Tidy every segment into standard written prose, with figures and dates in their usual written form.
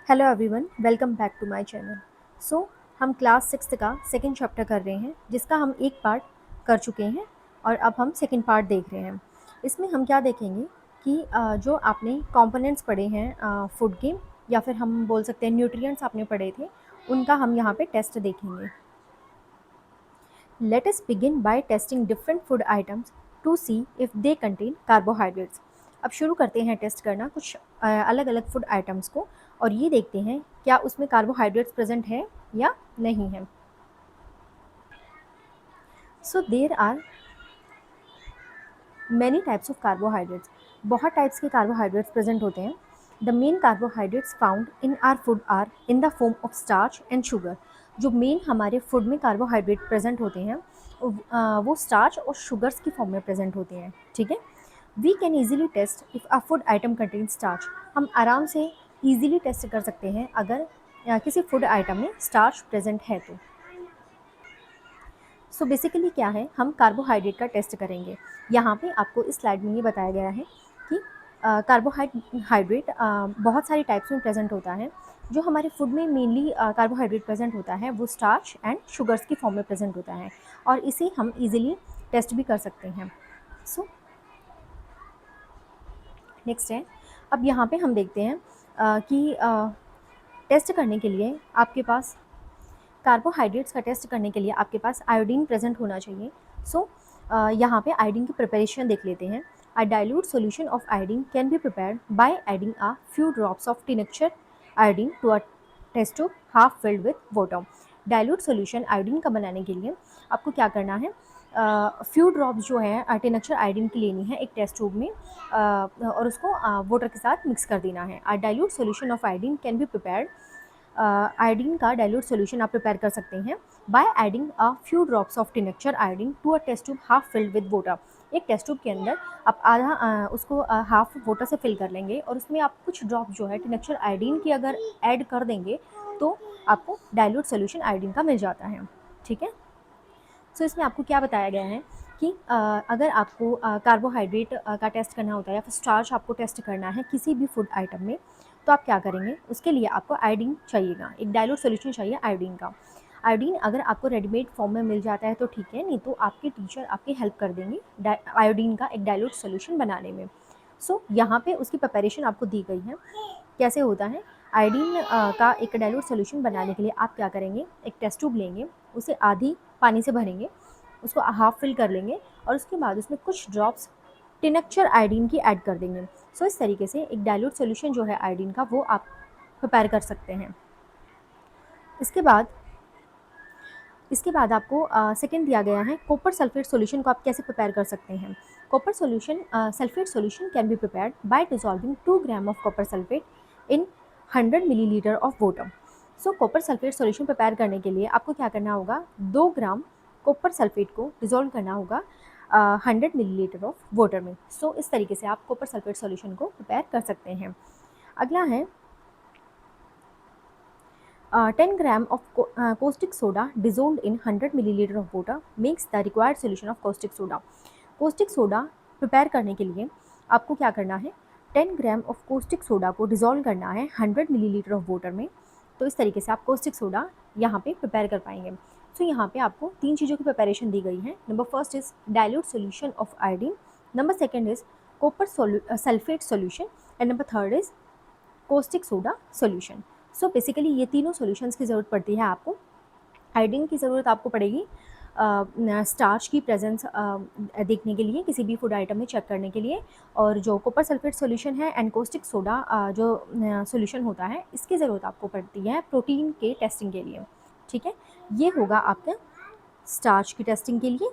Hello everyone, welcome back to my channel. So हम class sixth का second chapter कर रहे हैं, जिसका हम एक पार्ट कर चुके हैं और अब हम सेकंड पार्ट देख रहे हैं। इसमें हम क्या देखेंगे कि जो आपने कंपोनेंट्स पढ़े हैं फूड के, या फिर हम बोल सकते हैं न्यूट्रिएंट्स आपने पढ़े थे, उनका हम यहाँ पे टेस्ट देखेंगे। Let us begin by testing different food items to see if they contain carbohydrates. अब शुरू करते हैं टेस्ट करना कुछ अलग अलग फूड आइटम्स को, और ये देखते हैं क्या उसमें कार्बोहाइड्रेट्स प्रेजेंट है या नहीं है। So there are many types of carbohydrates. बहुत टाइप्स के कार्बोहाइड्रेट्स प्रेजेंट होते हैं। The main carbohydrates found in our food are in the form of starch and sugar. जो मेन हमारे फूड में कार्बोहाइड्रेट प्रेजेंट होते हैं वो स्टार्च और शुगर्स की फॉर्म में प्रेजेंट होते हैं। ठीक है, we can easily test if a food item contain starch. हम आराम से ईजिली टेस्ट कर सकते हैं अगर किसी फूड आइटम में स्टार्च प्रेजेंट है तो। सो बेसिकली क्या है, हम कार्बोहाइड्रेट का टेस्ट करेंगे। यहाँ पे आपको इस स्लाइड में ये बताया गया है कि कार्बोहाइड्रेट बहुत सारी टाइप्स में प्रेजेंट होता है। जो हमारे फूड में मेनली कार्बोहाइड्रेट प्रेजेंट होता है वो स्टार्च एंड शुगर्स की फॉर्म में प्रेजेंट होता है, और इसे हम इजीली टेस्ट भी कर सकते हैं। सो नेक्स्ट है, अब यहाँ पे हम देखते हैं कि टेस्ट करने के लिए आपके पास कार्बोहाइड्रेट्स का टेस्ट करने के लिए आपके पास आयोडीन प्रेजेंट होना चाहिए। सो यहाँ पे आयोडीन की प्रिपरेशन देख लेते हैं। A dilute solution of iodine can be prepared by adding a few drops of tincture iodine to a test tube half filled with water. Dilute solution iodine का बनाने के लिए आपको क्या करना है, फ्यू ड्रॉप्स जो है टिनक्चर आयोडीन की लेनी है एक टेस्ट ट्यूब में, और उसको वाटर के साथ मिक्स कर देना है। A dilute solution of iodine can be prepared. Iodine का डाइल्यूट सॉल्यूशन आप प्रिपेयर कर सकते हैं by adding a few drops of tincture iodine to a test tube half filled with water. एक टेस्ट ट्यूब के अंदर आप आधा उसको हाफ वाटर से फिल कर लेंगे, और उसमें आप कुछ ड्रॉप जो है टिनक्चर आयोडीन की अगर ऐड कर देंगे तो आपको डाइल्यूट सॉल्यूशन आयोडीन का मिल जाता है। ठीक है, सो इसमें आपको क्या बताया गया है कि अगर आपको कार्बोहाइड्रेट का टेस्ट करना होता है या फिर स्टार्च आपको टेस्ट करना है किसी भी फूड आइटम में, तो आप क्या करेंगे, उसके लिए आपको आयोडीन चाहिएगा, एक डाइल्यूट सॉल्यूशन चाहिए आयोडीन का। आयोडीन अगर आपको रेडीमेड फॉर्म में मिल जाता है तो ठीक है, नहीं तो आपके टीचर आपकी हेल्प कर देंगे आयोडीन का एक डाइल्यूट सॉल्यूशन बनाने में। सो यहाँ पे उसकी प्रिपरेशन आपको दी गई है कैसे होता है। आयोडीन का एक डाइल्यूट सॉल्यूशन बनाने के लिए आप क्या करेंगे, एक टेस्ट ट्यूब लेंगे, उसे आधी पानी से भरेंगे, उसको हाफ फिल कर लेंगे, और उसके बाद उसमें कुछ ड्रॉप्स टिनक्चर आयोडीन की ऐड कर देंगे। सो इस तरीके से एक डाइल्यूट सॉल्यूशन जो है आयोडीन का वो आप प्रिपेयर कर सकते हैं। इसके बाद आपको सेकंड दिया गया है कॉपर सल्फेट सॉल्यूशन को आप कैसे प्रिपेयर कर सकते हैं। Copper solution sulphate solution can be prepared bye dissolving 2 gram of copper sulphate in 100 millilitre of water. So copper sulphate solution prepare करने के लिए आपको क्या करना होगा, 2 ग्राम कॉपर सल्फेट को डिसॉल्व करना होगा 100 मिलीलीटर ऑफ वाटर में। सो इस तरीके से आप कॉपर सल्फेट सॉल्यूशन को प्रिपेयर कर सकते हैं। अगला है 10 gram of caustic soda dissolved in 100 milliliter of water makes the required solution of caustic soda. caustic soda prepare करने के लिए आपको क्या करना है, 10 ग्राम ऑफ caustic soda को डिज़ोल्व करना है 100 मिलीलीटर ऑफ वाटर में। तो इस तरीके से आप caustic soda यहाँ पे प्रिपेयर कर पाएंगे। सो यहाँ पे आपको 3 चीज़ों की प्रिपरेशन दी गई है। Number first is dilute solution of iodine, number second is copper sulphate solution, and number third is caustic soda solution. So basically ये तीनों सॉल्यूशंस की ज़रूरत पड़ती है आपको। आयोडीन की ज़रूरत आपको पड़ेगी स्टार्च की प्रेजेंस देखने के लिए, किसी भी फूड आइटम में चेक करने के लिए, और जो कॉपर सल्फेट सॉल्यूशन है एंड कॉस्टिक सोडा जो सॉल्यूशन होता है, इसकी ज़रूरत आपको पड़ती है प्रोटीन के टेस्टिंग के लिए। ठीक है, ये होगा आपका स्टार्च की टेस्टिंग के लिए,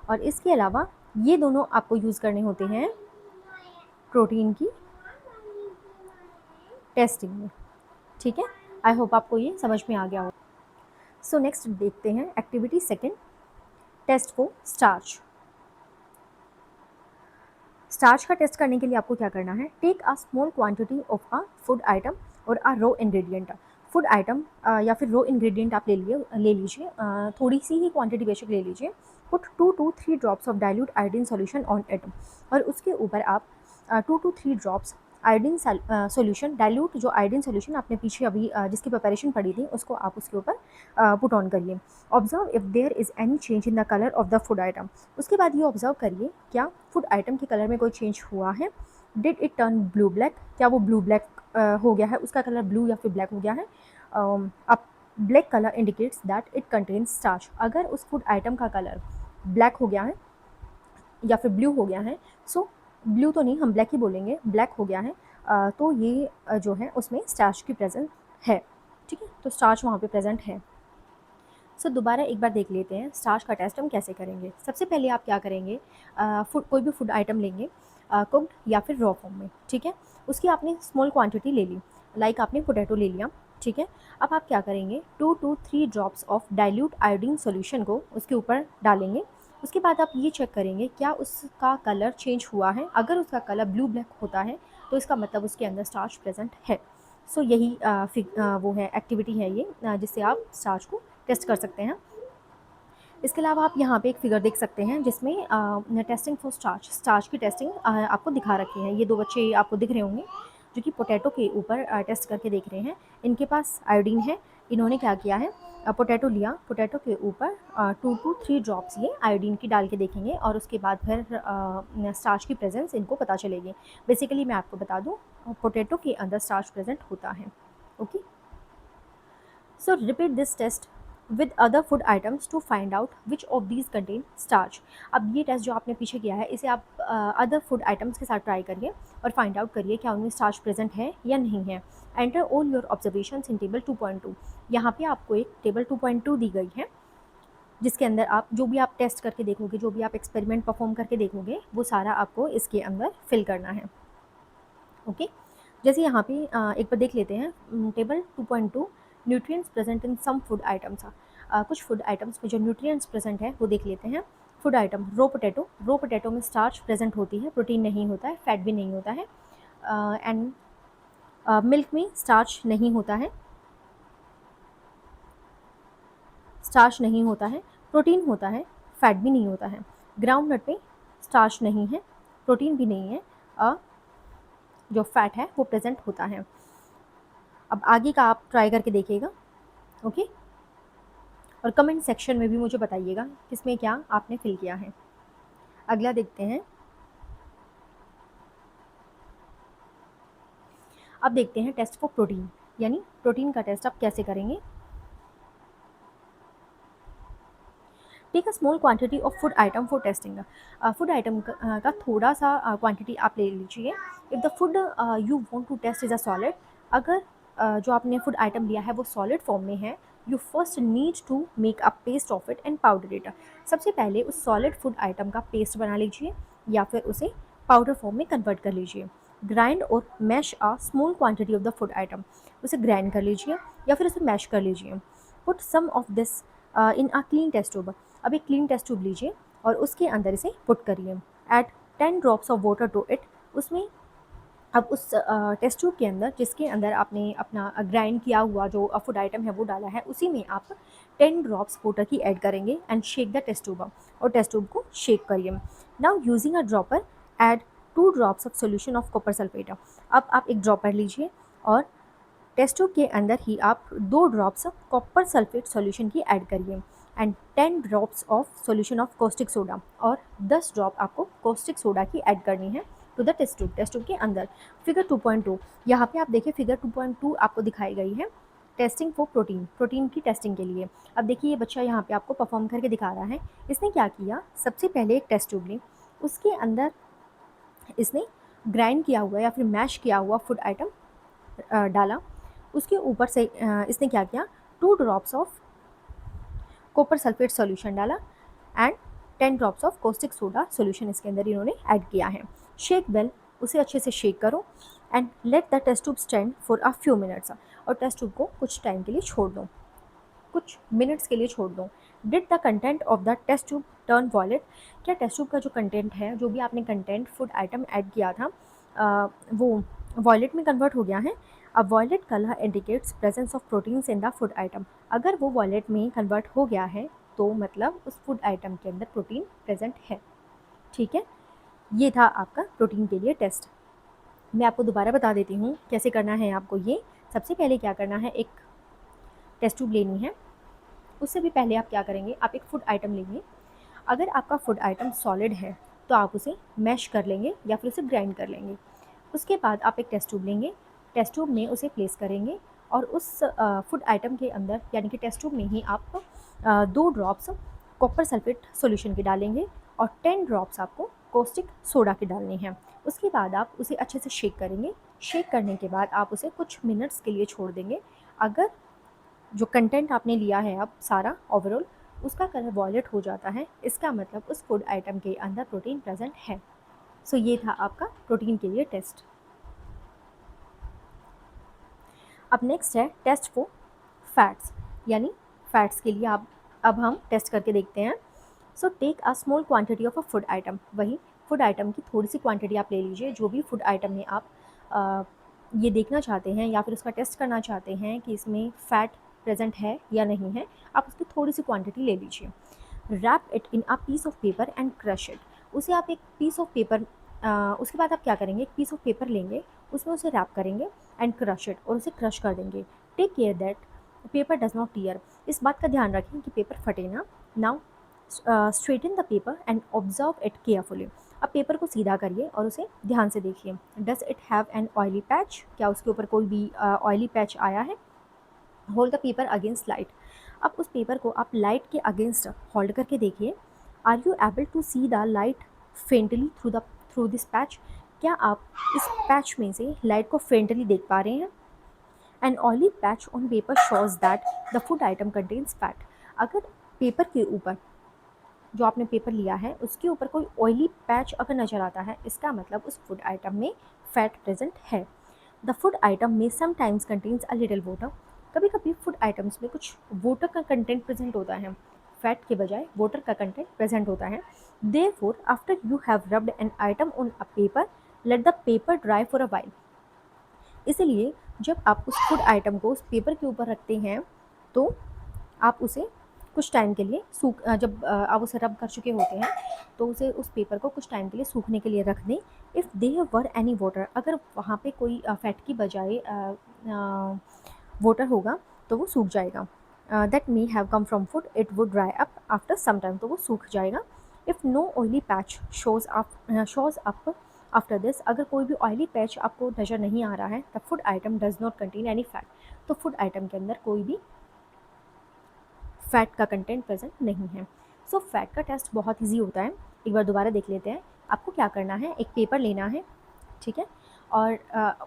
और इसके अलावा ये दोनों आपको यूज़ करने होते हैं प्रोटीन की टेस्टिंग में। ठीक है, आई होप आपको ये समझ में आ गया हो। सो नेक्स्ट देखते हैं activity second, test for starch. Starch का टेस्ट करने के लिए आपको क्या करना है, take a small quantity of a food item और a raw ingredient. Food item या फिर रो इंग्रेडिएंट आप ले लीजिए, थोड़ी सी ही क्वांटिटी बेशक ले लीजिए। Put 2 to 3 drops of dilute iodine solution on it, और उसके ऊपर आप 2 to 3 drops iodine solution, dilute जो आयोडीन सॉल्यूशन आपने पीछे अभी जिसकी प्रिपरेशन पड़ी थी उसको आप उसके ऊपर पुट ऑन करिए। Observe if there is any change in the colour of the food item. उसके बाद ये ऑब्जर्व करिए क्या फूड आइटम के कलर में कोई चेंज हुआ है। Did it turn blue black, क्या वो ब्लू ब्लैक हो गया है, उसका कलर ब्लू या फिर ब्लैक हो गया है। अब black colour indicates that it contains starch. अगर उस फूड आइटम का कलर ब्लैक हो गया है या फिर ब्लू हो गया है, सो ब्लू तो नहीं, हम ब्लैक ही बोलेंगे, ब्लैक हो गया है, तो ये जो है उसमें स्टार्च की प्रेजेंट है। ठीक है, तो स्टार्च वहाँ पे प्रेजेंट है। सो दोबारा एक बार देख लेते हैं स्टार्च का टेस्ट हम कैसे करेंगे। सबसे पहले आप क्या करेंगे, कोई भी फूड आइटम लेंगे कुक्ड या फिर रॉ फॉर्म में। ठीक है, उसकी आपने स्मॉल क्वांटिटी ले ली, लाइक आपने पोटैटो ले लिया। ठीक है, अब आप क्या करेंगे, 2 to 3 drops of dilute iodine solution को उसके ऊपर डालेंगे। उसके बाद आप ये चेक करेंगे क्या उसका कलर चेंज हुआ है। अगर उसका कलर ब्लू ब्लैक होता है तो इसका मतलब उसके अंदर स्टार्च प्रेजेंट है। सो यही वो है, एक्टिविटी है ये, जिससे आप स्टार्च को टेस्ट कर सकते हैं। इसके अलावा आप यहाँ पे एक फिगर देख सकते हैं जिसमें टेस्टिंग फॉर स्टार्च, स्टार्च की टेस्टिंग आपको दिखा रखी है। ये 2 बच्चे आपको दिख रहे होंगे जो कि पोटैटो के ऊपर टेस्ट करके देख रहे हैं। इनके पास आयोडीन है, इन्होंने क्या किया है, पोटैटो लिया, पोटैटो के ऊपर 2 to 3 ड्रॉप्स ये आयोडीन की डाल के देखेंगे और उसके बाद फिर स्टार्च की प्रेजेंस इनको पता चलेगी। बेसिकली मैं आपको बता दूँ, पोटैटो के अंदर स्टार्च प्रेजेंट होता है। Okay, so repeat this test with other food items to find out which of these contain starch. अब ये टेस्ट जो आपने पीछे किया है इसे आप अदर फूड आइटम्स के साथ ट्राई करिए और फाइंड आउट करिए क्या उनमें स्टार्च प्रेजेंट है या नहीं है। Enter all your observations in table 2.2। यहाँ पे आपको एक टेबल 2.2 दी गई है जिसके अंदर आप जो भी आप टेस्ट करके देखोगे, जो भी आप एक्सपेरिमेंट परफॉर्म करके देखोगे, वो सारा आपको इसके अंदर फिल करना है। ओके, जैसे यहाँ पे एक बार देख लेते हैं table 2.2, nutrients present in some food items. कुछ फूड आइटम्स में जो न्यूट्रिएंट्स प्रेजेंट है वो देख लेते हैं। Food item raw potato, raw potato में स्टार्च प्रेजेंट होती है, प्रोटीन नहीं होता है, फैट भी नहीं होता है। एंड मिल्क में स्टार्च नहीं होता है, स्टार्च नहीं होता है, प्रोटीन होता है, फैट भी नहीं होता है। ग्राउंड नट में स्टार्च नहीं है, प्रोटीन भी नहीं है, जो फैट है वो प्रेजेंट होता है। अब आगे का आप ट्राई करके देखिएगा। ओके, और कमेंट सेक्शन में भी मुझे बताइएगा किसमें क्या आपने फिल किया है। अगला देखते हैं, अब देखते हैं टेस्ट फॉर प्रोटीन, यानी प्रोटीन का टेस्ट आप कैसे करेंगे। Take a small quantity of food item for testing. Food item का थोड़ा सा क्वांटिटी आप ले लीजिए। If the food you want to test is a solid, अगर जो आपने फूड आइटम लिया है वो सॉलिड फॉर्म में है, you first need to make a paste of it and powder it. सबसे पहले उस सॉलिड फूड आइटम का पेस्ट बना लीजिए या फिर उसे पाउडर फॉर्म में कन्वर्ट कर लीजिए। ग्राइंड और mash a small quantity of the food item, उसे ग्राइंड कर लीजिए या फिर उसे मैश कर लीजिए। Put some of this in a clean test tube. अब एक क्लीन टेस्ट ट्यूब लीजिए और उसके अंदर इसे पुट करिए। Add 10 drops of water to it. उसमें अब उस टेस्ट ट्यूब के अंदर जिसके अंदर आपने अपना ग्राइंड किया हुआ जो फूड आइटम है वो डाला है, उसी में आप 10 ड्रॉप्स वाटर की ऐड करेंगे and shake the test tube और टेस्ट ट्यूब को शेक करिए। Now using a dropper add 2 drops of solution of copper sulphate. अब आप एक ड्रॉपर लीजिए और टेस्ट ट्यूब के अंदर ही आप 2 ड्रॉप्स कॉपर सल्फेट सॉल्यूशन की ऐड करिए and 10 drops of solution of caustic soda, और 10 ड्रॉप आपको कॉस्टिक सोडा की ऐड करनी है टू द टेस्ट ट्यूब के अंदर। फिगर 2.2, यहाँ पे आप देखिए फिगर 2.2 आपको दिखाई गई है टेस्टिंग फॉर प्रोटीन, प्रोटीन की टेस्टिंग के लिए। अब देखिए ये बच्चा यहाँ पे आपको परफॉर्म करके दिखा रहा है। इसने क्या किया, सबसे पहले एक टेस्ट ट्यूब ली, उसके अंदर इसने ग्राइंड किया हुआ या फिर मैश किया हुआ फूड आइटम डाला। उसके ऊपर से इसने क्या किया, 2 drops of copper sulphate solution डाला and 10 drops of caustic soda solution इसके अंदर इन्होंने ऐड किया है। शेक वेल, उसे अच्छे से शेक करो and let the test tube stand for a few minutes. और टेस्ट ट्यूब को कुछ टाइम के लिए छोड़ दो, कुछ मिनट्स के लिए छोड़ दो। Did the content of the test tube turn violet, क्या टेस्ट ट्यूब का जो कंटेंट है, जो भी आपने कंटेंट फूड आइटम ऐड किया था वो वॉयलेट में कन्वर्ट हो गया है। अब violet colour indicates presence of proteins in the food item. अगर वो वॉयलेट में कन्वर्ट हो गया है तो मतलब उस फूड आइटम के अंदर प्रोटीन प्रेजेंट है। ठीक है, ये था आपका प्रोटीन के लिए टेस्ट। मैं आपको दोबारा बता देती हूँ कैसे करना है आपको ये। सबसे पहले क्या करना है, एक टेस्ट ट्यूब लेनी है। उससे भी पहले आप क्या करेंगे, आप एक फूड आइटम लेंगे। अगर आपका फूड आइटम सॉलिड है तो आप उसे मैश कर लेंगे या फिर उसे ग्राइंड कर लेंगे। उसके बाद आप एक टेस्ट ट्यूब लेंगे, टेस्ट ट्यूब में उसे प्लेस करेंगे और उस फूड आइटम के अंदर यानी कि टेस्ट ट्यूब में ही आप 2 ड्रॉप्स कॉपर सल्फेट सॉल्यूशन के डालेंगे और 10 ड्रॉप्स आपको कॉस्टिक सोडा के डालने हैं। उसके बाद आप उसे अच्छे से शेक करेंगे। शेक करने के बाद आप उसे कुछ मिनट्स के लिए छोड़ देंगे। अगर जो कंटेंट आपने लिया है अब सारा ओवरऑल उसका कलर वॉयलेट हो जाता है, इसका मतलब उस फूड आइटम के अंदर प्रोटीन प्रेजेंट है। सो ये था आपका प्रोटीन के लिए टेस्ट। अब नेक्स्ट है टेस्ट फॉर फैट्स, यानी फैट्स के लिए आप अब हम टेस्ट करके देखते हैं। So take a small quantity of a food item, वही फूड आइटम की थोड़ी सी क्वांटिटी आप ले लीजिए। जो भी फूड आइटम में आप ये देखना चाहते हैं या फिर उसका टेस्ट करना चाहते हैं कि इसमें फ़ैट प्रेजेंट है या नहीं है, आप उसकी थोड़ी सी क्वांटिटी ले लीजिए। Wrap it in a piece of paper and crush it, उसे आप एक पीस ऑफ पेपर उसके बाद आप क्या करेंगे, एक पीस ऑफ पेपर लेंगे, उसमें उसे रैप करेंगे एंड क्रश इट, और उसे क्रश कर देंगे। Take care that paper does not tear, इस बात का ध्यान रखें कि पेपर फटे ना। Now straighten the paper and observe it carefully, अब पेपर को सीधा करिए और उसे ध्यान से देखिए। Does it have an oily patch, क्या उसके ऊपर कोई भी ऑयली पैच आया है। Hold the paper against light, अब उस पेपर को आप लाइट के अगेंस्ट होल्ड करके देखिए। Are you able to see the light faintly through this patch, क्या आप इस पैच में से लाइट को फेंटली देख पा रहे हैं। An oily patch on paper shows that the food item contains fat, अगर पेपर के ऊपर जो आपने पेपर लिया है उसके ऊपर कोई ऑयली पैच अगर नज़र आता है, इसका मतलब उस फूड आइटम में फैट प्रेजेंट है। द फूड आइटम में sometimes contains a little water, कभी कभी फूड आइटम्स में कुछ वाटर का कंटेंट प्रेजेंट होता है, फैट के बजाय वाटर का कंटेंट प्रेजेंट होता है। Therefore after you have rubbed an item on a paper let the paper dry for a while, इसलिए जब आप उस फूड आइटम को उस पेपर के ऊपर रखते हैं तो आप उसे कुछ टाइम के लिए जब आप उसे रब कर चुके होते हैं तो उसे उस पेपर को कुछ टाइम के लिए सूखने के लिए रख दें। If there were any water, अगर वहाँ पे कोई फैट की बजाय वाटर होगा तो वो सूख जाएगा। That may have come from food it would dry up after some time, तो वो सूख जाएगा। If no oily patch shows up after this, अगर कोई भी ऑयली पैच आपको नज़र नहीं आ रहा है, the food item does not contain any fat, तो फूड आइटम के अंदर कोई भी फैट का कंटेंट प्रेजेंट नहीं है। सो फैट का टेस्ट बहुत ईजी होता है, एक बार दोबारा देख लेते हैं। आपको क्या करना है, एक पेपर लेना है, ठीक है, और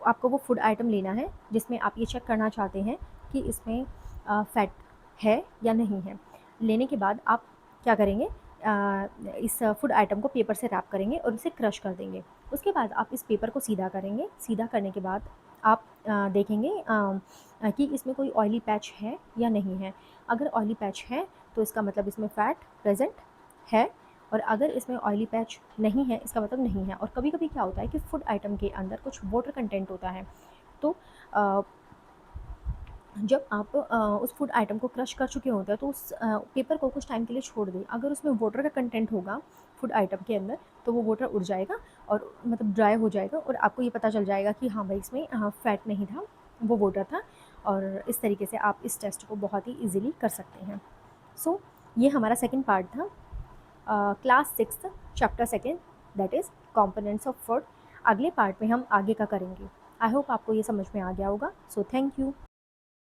आपको वो फूड आइटम लेना है जिसमें आप ये चेक करना चाहते हैं कि इसमें फ़ैट है या नहीं है। लेने के बाद आप क्या करेंगे, इस फूड आइटम को पेपर से रैप करेंगे और इसे क्रश कर देंगे। उसके बाद आप इस पेपर को सीधा करेंगे, सीधा करने के बाद आप देखेंगे कि इसमें कोई ऑयली पैच है या नहीं है। अगर ऑयली पैच है तो इसका मतलब इसमें फ़ैट प्रेजेंट है, और अगर इसमें ऑयली पैच नहीं है इसका मतलब नहीं है। और कभी कभी क्या होता है कि फूड आइटम के अंदर कुछ वाटर कंटेंट होता है, तो जब आप उस फूड आइटम को क्रश कर चुके होते हैं तो उस पेपर को कुछ टाइम के लिए छोड़ दें। अगर उसमें वाटर का कंटेंट होगा फूड आइटम के अंदर तो वो वाटर उड़ जाएगा और मतलब ड्राई हो जाएगा, और आपको ये पता चल जाएगा कि हाँ भाई इसमें फ़ैट नहीं था, वो वाटर था। और इस तरीके से आप इस टेस्ट को बहुत ही ईजिली कर सकते हैं। सो ये हमारा सेकेंड पार्ट था, class 6 chapter second, that is components of food. अगले पार्ट में हम आगे का करेंगे। आई होप आपको ये समझ में आ गया होगा। So thank you.